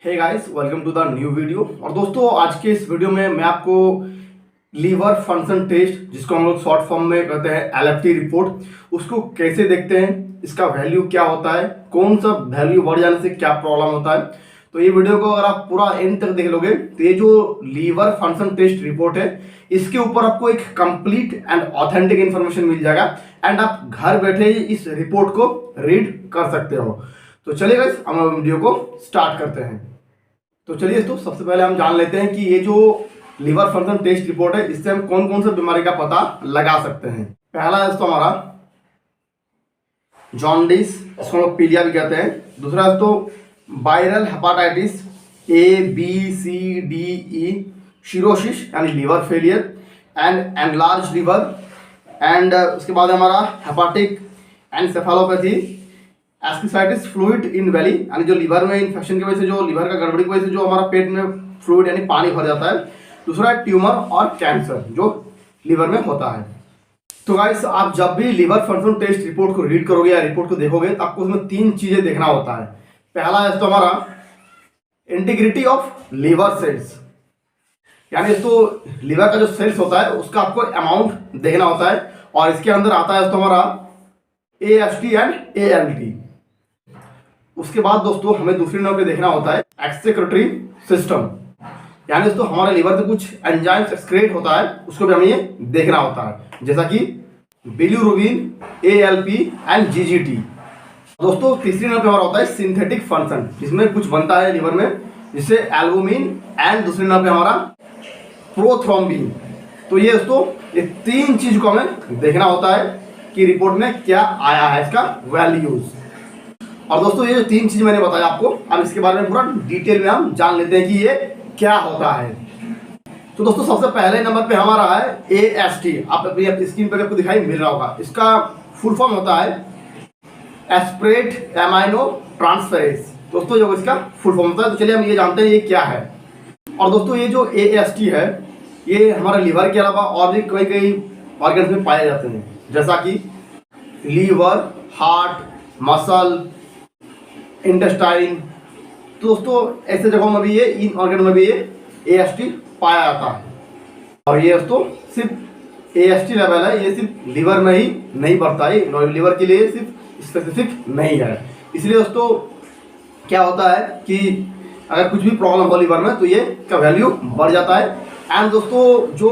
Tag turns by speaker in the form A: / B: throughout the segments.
A: Hey guys, welcome to the new video. और दोस्तों, आज के इस वीडियो में मैं आपको लीवर फंक्शन टेस्ट, जिसको हम लोग शॉर्ट फॉर्म में कहते हैं एलएफटी रिपोर्ट, उसको कैसे देखते हैं, इसका वैल्यू क्या होता है, कौन सा वैल्यू बढ़ जाने से क्या प्रॉब्लम होता है। तो ये वीडियो को अगर आप पूरा एंड तक देख लोगे तो ये जो लीवर फंक्शन टेस्ट रिपोर्ट है, इसके ऊपर आपको एक कंप्लीट एंड ऑथेंटिक इन्फॉर्मेशन मिल जाएगा एंड आप घर बैठे ही इस रिपोर्ट को रीड कर सकते हो। तो चलिए गाइस, हम वीडियो को स्टार्ट करते हैं। तो चलिए दोस्तों, सबसे पहले हम जान लेते हैं कि ये जो लीवर फंक्शन टेस्ट रिपोर्ट है, इससे हम कौन कौन सी बीमारी का पता लगा सकते हैं। पहला है दोस्तों हमारा जॉन्डिस, इसको हम लोग पीलिया भी कहते हैं। दूसरा है दोस्तों वायरल हेपाटाइटिस ABCDE, सिरोसिस यानी liver failure and enlarge liver, and उसके बाद हमारा hepatic encephalopathy, ascites fluid in belly, यानी जो लीवर में इन्फेक्शन की वजह से, जो लीवर का गड़बड़ी की वजह से जो हमारा पेट में फ्लूइड यानी पानी भर जाता है। दूसरा है ट्यूमर और कैंसर जो लीवर में होता है। तो गाइस, आप जब भी लीवर फंक्शन टेस्ट रिपोर्ट को रीड करोगे या रिपोर्ट को देखोगे तो आपको उसमें 3 चीजें देखना होता है। पहला है तो हमारा इंटीग्रिटी ऑफ लीवर सेल्स, यानी तो लीवर का जो सेल्स होता है उसका आपको अमाउंट देखना होता है। और इसके अंदर आता है तो हमारा AST एंड ALT। उसके बाद दोस्तों हमें दूसरी नंबर पे देखना होता है एक्सक्रीटरी सिस्टम, यानी दोस्तों हमारे लीवर से कुछ एंजाइम्स एक्सक्रीट होता है, उसको भी हमें ये देखना होता है, जैसा कि बिलिरुबिन, ALP एंड GGT। दोस्तों तीसरी नंबर पे हमारा होता है सिंथेटिक फंक्शन, जिसमें कुछ बनता है लीवर में जिससे एल्बुमिन, एंड दूसरी नंबर पे हमारा प्रोथ्रोम्बिन। तो ये दोस्तों ये 3 चीज को हमें देखना होता है कि रिपोर्ट में क्या आया है, इसका वैल्यूज। और दोस्तों ये जो 3 चीज मैंने बताया आपको, अब इसके बारे में पूरा डिटेल में हम जान लेते हैं कि ये क्या होता है। तो दोस्तों सबसे पहले नंबर पे हमारा है AST। आप अपनी स्क्रीन पर आपको दिखाई मिल रहा होगा, इसका फुल फॉर्म होता है एस्परेट एमाइनो ट्रांसफेरेज। दोस्तों जो इसका फुल फॉर्म होता है, तो चलिए हम ये जानते हैं ये क्या है। और दोस्तों ये जो AST है, ये हमारे लीवर के अलावा और भी कई ऑर्गन्स में पाए जाते हैं, जैसा कि लीवर, हार्ट, मसल, इंटेस्टाइन। तो दोस्तों ऐसे जगहों में भी ये, इन ऑर्गन में भी ये AST पाया जाता है। और ये दोस्तों सिर्फ AST लेवल है, ये सिर्फ लीवर में ही नहीं बढ़ता है, लीवर के लिए सिर्फ स्पेसिफिक नहीं है। इसलिए दोस्तों क्या होता है कि अगर कुछ भी प्रॉब्लम हो लीवर में तो ये का वैल्यू बढ़ जाता है। एंड दोस्तों जो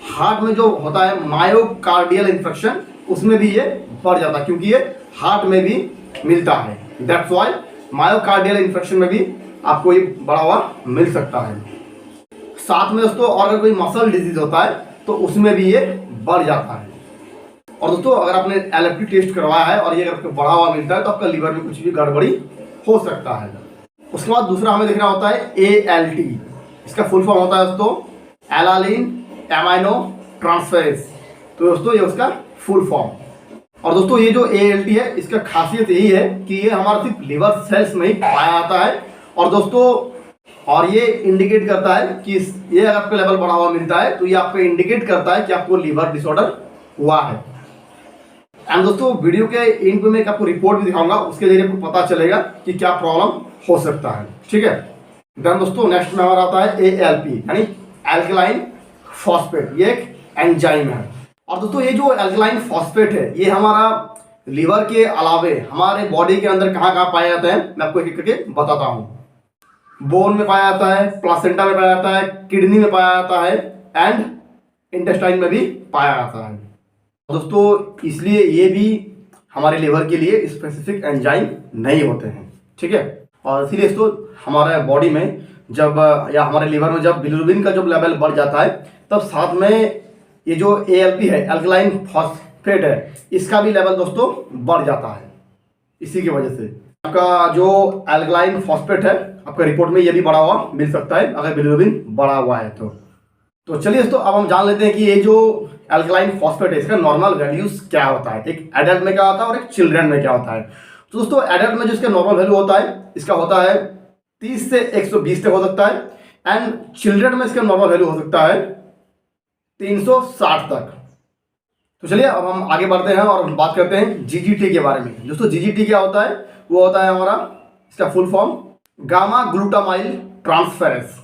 A: हार्ट में जो होता है मायोकार्डियल इन्फेक्शन, उसमें भी ये बढ़ जाता है, क्योंकि ये हार्ट में भी मिलता है। दैट्स वाई मायोकार्डियल इन्फेक्शन में भी आपको ये बढ़ा हुआ मिल सकता है। साथ में दोस्तों और अगर कोई मसल डिजीज होता है तो उसमें भी ये बढ़ जाता है। और दोस्तों अगर आपने LFT टेस्ट करवाया है और ये अगर आपको बढ़ा हुआ मिलता है तो आपका लीवर में कुछ भी गड़बड़ी हो सकता है। उसके बाद दूसरा हमें देखना होता है ALT। इसका फुल फॉर्म होता है दोस्तों एलानिन एमाइनो ट्रांसफेरेज। तो दोस्तों ये उसका फुल फॉर्म। और दोस्तों ये जो ALT है, इसका खासियत यही है कि ये हमारा सिर्फ लीवर सेल्स में ही पाया जाता है। और दोस्तों और ये इंडिकेट करता है कि ये अगर आपको लेवल बढ़ा हुआ मिलता है तो ये आपको इंडिकेट करता है कि आपको लीवर डिसऑर्डर हुआ है। एंड दोस्तों वीडियो के एंड पे मैं आपको रिपोर्ट भी दिखाऊंगा, उसके जरिए आपको पता चलेगा कि क्या प्रॉब्लम हो सकता है। ठीक है। देन दोस्तों नेक्स्ट में हमारा आता है ALP, यानी एल्कलाइन फॉस्फेट। ये एक एंजाइम है। और दोस्तों ये जो एल्कलाइन फॉस्फेट है, ये हमारा लीवर के अलावे हमारे बॉडी के अंदर कहाँ कहाँ पाया जाता है, मैं आपको एक एक करके बताता हूँ। बोन में पाया जाता है, प्लासेंटा में पाया जाता है, किडनी में पाया जाता है, एंड इंटेस्टाइन में भी पाया जाता है। दोस्तों इसलिए ये भी हमारे लीवर के लिए स्पेसिफिक एंजाइम नहीं होते हैं। ठीक है। और इसीलिए दोस्तों हमारे बॉडी में जब या हमारे लीवर में जब बिलिरुबिन का जब लेवल बढ़ जाता है, तब साथ में ये जो ALP है, एल्कलाइन फॉस्फेट है, इसका भी लेवल दोस्तों बढ़ जाता है। इसी की वजह से आपका जो एल्कलाइन फॉस्फेट है, आपका रिपोर्ट में ये भी बढ़ा हुआ मिल सकता है अगर बिलिरुबिन बढ़ा हुआ है तो चलिए दोस्तों अब हम जान लेते हैं कि ये जो एल्कलाइन फॉस्फेट है, इसका नॉर्मल वैल्यूज क्या होता है, एक एडल्ट में क्या होता है और एक चिल्ड्रन में क्या होता है। तो दोस्तों एडल्ट में जो इसका नॉर्मल वैल्यू होता है, इसका होता है 30 से 120 तक हो सकता है, एंड चिल्ड्रन में इसका नॉर्मल वैल्यू हो सकता है 360 तक। तो चलिए अब हम आगे बढ़ते हैं और बात करते हैं GGT के बारे में। दोस्तों GGT क्या होता है, वो होता है हमारा, इसका full form gamma glutamyl transference,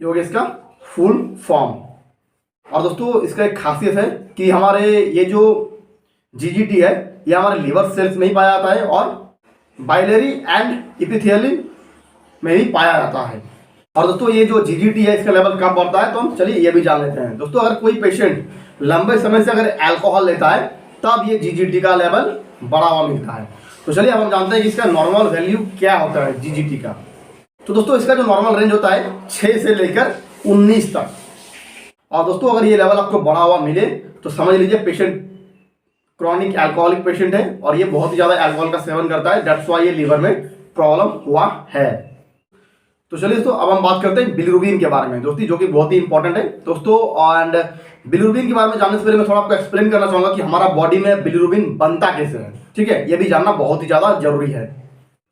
A: ये हो गया इसका फुल फॉर्म। और दोस्तों इसका एक खासियत है कि हमारे ये जो जीजीटी है ये हमारे लिवर सेल्स में ही पाया जाता है और बाइलरी एंड इपिथेलियम में भी पाया जाता है। और दोस्तों ये जो जीजीटी है इसका लेवल कब बढ़ता है तो हम चलिए ये भी जान लेते हैं। दोस्तों अगर कोई पेशेंट लंबे समय से अगर अल्कोहल लेता है तब ये जीजीटी का लेवल बढ़ा हुआ मिलता है। तो चलिए अब हम जानते हैं कि इसका नॉर्मल वैल्यू क्या होता है जीजीटी का। तो दोस्तों इसका जो नॉर्मल रेंज होता है 6 से लेकर 19 तक। और दोस्तों अगर ये लेवल आपको बढ़ा हुआ मिले तो समझ लीजिए पेशेंट क्रॉनिक अल्कोहलिक पेशेंट है और ये बहुत ही ज़्यादा अल्कोहल का सेवन करता है, दैट्स व्हाई ये लीवर में प्रॉब्लम हुआ है। तो चलिए दोस्तों अब हम बात करते हैं बिलिरुबिन के बारे में दोस्तों, जो कि बहुत ही इंपॉर्टेंट है दोस्तों। एंड बिलिरुबिन के बारे में जानने से पहले मैं थोड़ा आपको एक्सप्लेन करना चाहूँगा कि हमारा बॉडी में बिलिरुबिन बनता कैसे है, ठीक है, ये भी जानना बहुत ही ज़्यादा जरूरी है।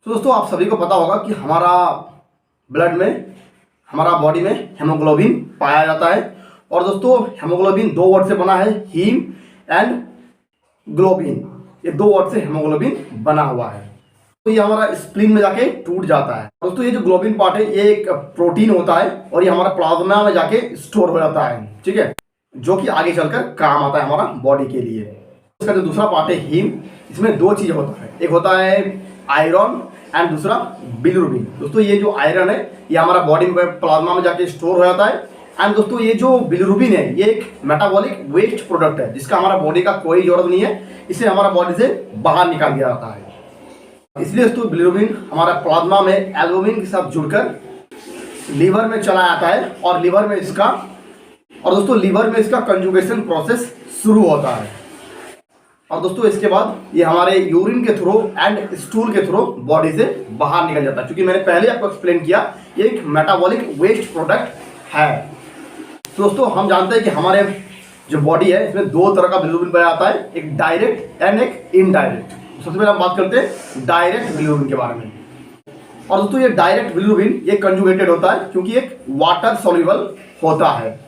A: तो दोस्तों आप सभी को पता होगा कि हमारा ब्लड में, हमारा बॉडी में हेमोग्लोबिन पाया जाता है। और दोस्तों हेमोग्लोबिन 2 वर्ड से बना है, हीम एंड ग्लोबिन, ये 2 वर्ड से हेमोग्लोबिन बना हुआ है। तो ये हमारा स्प्लीन में जाके टूट जाता है। दोस्तों ये जो ग्लोबिन पार्ट है ये एक प्रोटीन होता है और ये हमारा प्लाज्मा में जाके स्टोर हो जाता है, ठीक है, जो कि आगे चलकर काम आता है हमारा बॉडी के लिए। इसका जो दूसरा पार्ट है हीम, इसमें 2 चीज़ होता है, एक होता है आयरन एंड दूसरा बिलिरुबिन। दोस्तों ये जो आयरन है ये हमारा बॉडी में प्लाज्मा में जाके स्टोर हो जाता है। एंड दोस्तों ये जो बिलिरुबिन है ये एक मेटाबॉलिक वेस्ट प्रोडक्ट है जिसका हमारा बॉडी का कोई जरूरत नहीं है, इसे हमारा बॉडी से बाहर निकाल दिया जाता है। इसलिए दोस्तों बिलिरुबिन हमारा प्लाज्मा में एल्बुमिन के साथ जुड़कर लीवर में चला जाता है और लीवर में इसका कंजुगेशन प्रोसेस शुरू होता है। और दोस्तों इसके बाद ये हमारे यूरिन के थ्रू एंड स्टूल के थ्रू बॉडी से बाहर निकल जाता है, क्योंकि मैंने पहले आपको एक्सप्लेन किया ये एक मेटाबॉलिक वेस्ट प्रोडक्ट है। तो दोस्तों हम जानते हैं कि हमारे जो बॉडी है इसमें 2 तरह का बिलिरुबिन पाया जाता है, एक डायरेक्ट एंड एक इनडायरेक्ट। सबसे पहले हम बात करते हैं डायरेक्ट बिलिरुबिन के बारे में। और दोस्तों ये डायरेक्ट बिलिरुबिन ये कंजुगेटेड होता है क्योंकि एक वाटर सॉल्युबल होता है।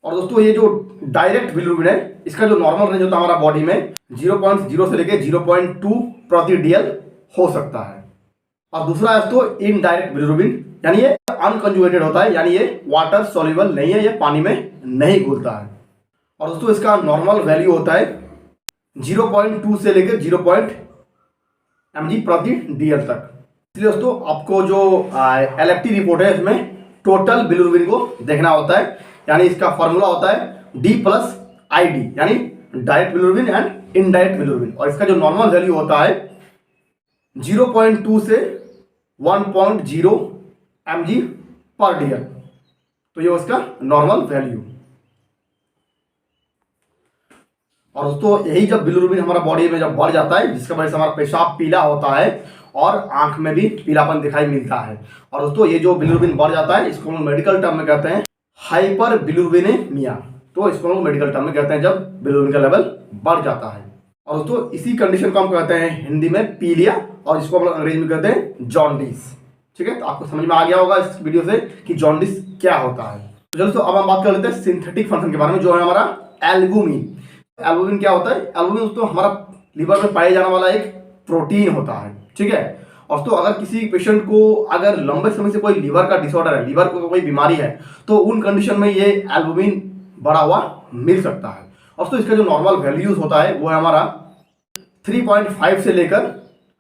A: और दोस्तों ये जो डायरेक्ट बिलिरुबिन है इसका जो नॉर्मल रेंज होता है हमारा बॉडी में 0.0 से लेकर 0.2 प्रति DL हो सकता है। और दूसरा है दोस्तों इनडायरेक्ट बिलिरुबिन, यानी ये अनकंजुगेटेड होता है, यानी ये वाटर सॉल्युबल नहीं है, ये पानी में नहीं घुलता है। और दोस्तों इसका नॉर्मल वैल्यू होता है 0.2 से लेकर 0. mg प्रति DL तक। इसलिए दोस्तों आपको जो LFT रिपोर्ट है इसमें टोटल बिलिरुबिन को देखना होता है, यानी इसका फॉर्मूला होता है D+ID, यानी direct bilirubin and indirect bilirubin. और इसका जो नॉर्मल वैल्यू होता है 0.2 से 1.0 mg पर DL, तो ये उसका नॉर्मल वैल्यू। और दोस्तों यही जब बिलिरुबिन हमारा बॉडी में जब बढ़ जाता है जिसका वजह से हमारा पेशाब पीला होता है और आंख में भी पीलापन दिखाई मिलता है। और दोस्तों ये जो बिलिरुबिन बढ़ जाता है इसको हम मेडिकल टर्म में कहते हैं हाइपर बिलिरुबिनेमिया। तो इसको हम मेडिकल टर्म में कहते हैं जब बिलिरुबिन का लेवल बढ़ जाता है। और दोस्तों इसी कंडीशन को हम कहते हैं हिंदी में पीलिया और इसको हम अंग्रेजी में कहते हैं जॉन्डिस, ठीक है। तो आपको समझ में आ गया होगा इस वीडियो से कि जॉन्डिस क्या होता है। तो दोस्तों अब हम बात कर लेते हैं सिंथेटिक फंक्शन के बारे में, जो है हमारा एल्बुमिन। एल्बुमिन क्या होता है? एल्बुमिन दोस्तों हमारा लीवर में पाया जाने वाला एक प्रोटीन होता है, ठीक है। और तो अगर किसी पेशेंट को अगर लंबे समय से कोई लीवर का डिसऑर्डर है, लीवर को कोई बीमारी है, तो उन कंडीशन में ये एल्बुमिन बढ़ा हुआ मिल सकता है। और तो इसका जो नॉर्मल वैल्यूज होता है वो है हमारा 3.5 से लेकर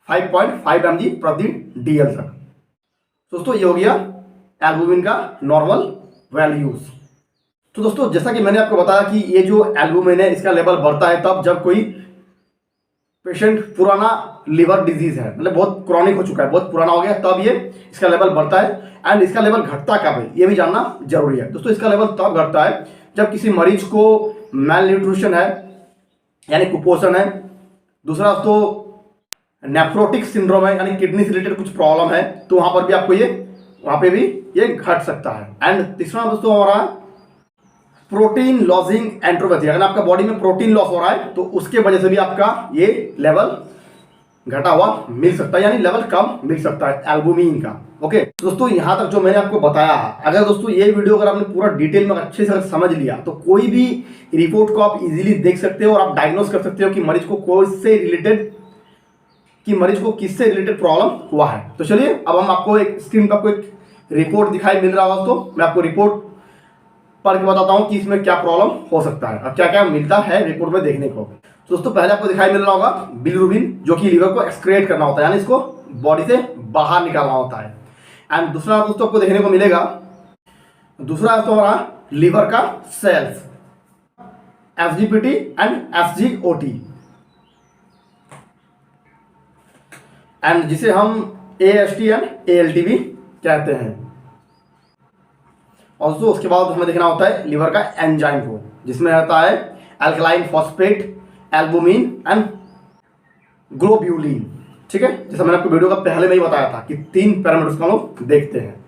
A: 5.5 mg प्रति DL तक। दोस्तों ये हो गया एल्बुमिन का नॉर्मल वैल्यूज। तो दोस्तों जैसा कि मैंने आपको बताया कि ये जो एल्बुमिन है इसका लेवल बढ़ता है तब जब कोई पेशेंट पुराना लिवर डिजीज है, मतलब बहुत क्रॉनिक हो चुका है, बहुत पुराना हो गया, तब ये इसका लेवल बढ़ता है। एंड इसका लेवल घटता कब है ये भी जानना जरूरी है। दोस्तों इसका लेवल तब घटता है जब किसी मरीज को मेल न्यूट्रिशन है, यानी कुपोषण है। दूसरा तो नेफ्रोटिक सिंड्रोम है, यानी किडनी से रिलेटेड कुछ प्रॉब्लम है, तो वहां पर भी आपको वहां पे भी ये घट सकता है। एंड तीसरा दोस्तों हमारा प्रोटीन लॉसिंग एंट्रोपैथी, अगर आपका बॉडी में प्रोटीन लॉस हो रहा है तो उसके वजह से भी आपका ये लेवल घटा हुआ मिल सकता है, यानी लेवल कम मिल सकता है एल्बुमिन का। ओके दोस्तों, यहां तक जो मैंने आपको बताया, अगर दोस्तों ये वीडियो अगर आपने पूरा डिटेल में अच्छे से समझ लिया तो कोई भी रिपोर्ट को आप इजीली देख सकते हो और आप डायग्नोस कर सकते हो कि मरीज को कोई से रिलेटेड कि मरीज को किससे रिलेटेड प्रॉब्लम हुआ है। तो चलिए अब हम आपको एक स्क्रीन पर आपको एक रिपोर्ट दिखाई मिल रहा होगा, तो मैं आपको रिपोर्ट पढ़ के बताता हूँ कि इसमें क्या प्रॉब्लम हो सकता है और क्या क्या मिलता है रिपोर्ट में देखने को। तो दोस्तों पहले आपको दिखाई मिल रहा होगा बिलिरुबिन, जो कि लीवर को एक्सक्रेट करना होता है, यानी इसको बॉडी से बाहर निकालना होता है। एंड दूसरा दोस्तों आपको देखने को मिलेगा, दूसरा है तो हमारा लीवर का cells, SGPT and SGOT, and जिसे हम एएसटी एंड एएलटी भी कहते हैं। और दोस्तों उसके बाद हमें देखना होता है लीवर का एंजाइम को, जिसमें रहता है alkaline phosphate, albumin and globulin. ठीक है, जैसा मैंने आपको वीडियो का पहले में ही बताया था कि 3 पैरामीटर्स को हम लोग देखते हैं।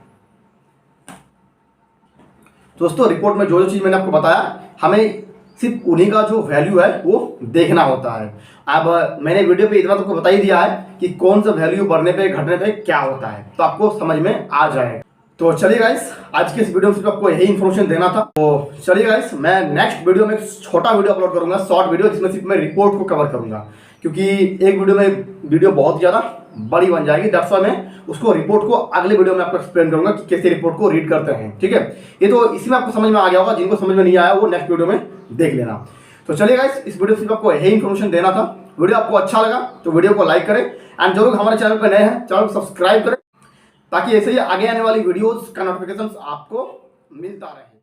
A: दोस्तों रिपोर्ट में जो चीज मैंने आपको बताया, हमें सिर्फ उन्हीं का जो वैल्यू है वो देखना होता है। अब मैंने वीडियो पे इतना तो आपको बता ही दिया है कि कौन सा वैल्यू बढ़ने पे घटने पे क्या होता है, तो आपको समझ में आ जाएगा। तो चलिए गाइस, आज के इस वीडियो में सिर्फ आपको यही इन्फॉर्मेशन देना था। तो चलिए गाइस, मैं नेक्स्ट वीडियो में छोटा वीडियो अपलोड करूंगा, शॉर्ट वीडियो, जिसमें सिर्फ मैं रिपोर्ट को कवर करूंगा, क्योंकि एक वीडियो में वीडियो बहुत ज़्यादा बड़ी बन जाएगी। दैट्स व्हाई मैं उसको रिपोर्ट को अगले वीडियो में आपको एक्सप्लेन करूंगा कि कैसे रिपोर्ट को रीड करते हैं। ठीक है, ये तो इसी में आपको समझ में आ गया होगा, जिनको समझ में नहीं आया वो नेक्स्ट वीडियो में देख लेना। तो चलिए गाइस, इस वीडियो में सिर्फ आपको यही इन्फॉर्मेशन देना था। वीडियो आपको अच्छा लगा तो वीडियो को लाइक करें, एंड जो लोग हमारे चैनल पर नए हैं चैनल को सब्सक्राइब करें, ताकि ऐसे ही आगे आने वाली वीडियोस का नोटिफिकेशन आपको मिलता रहे।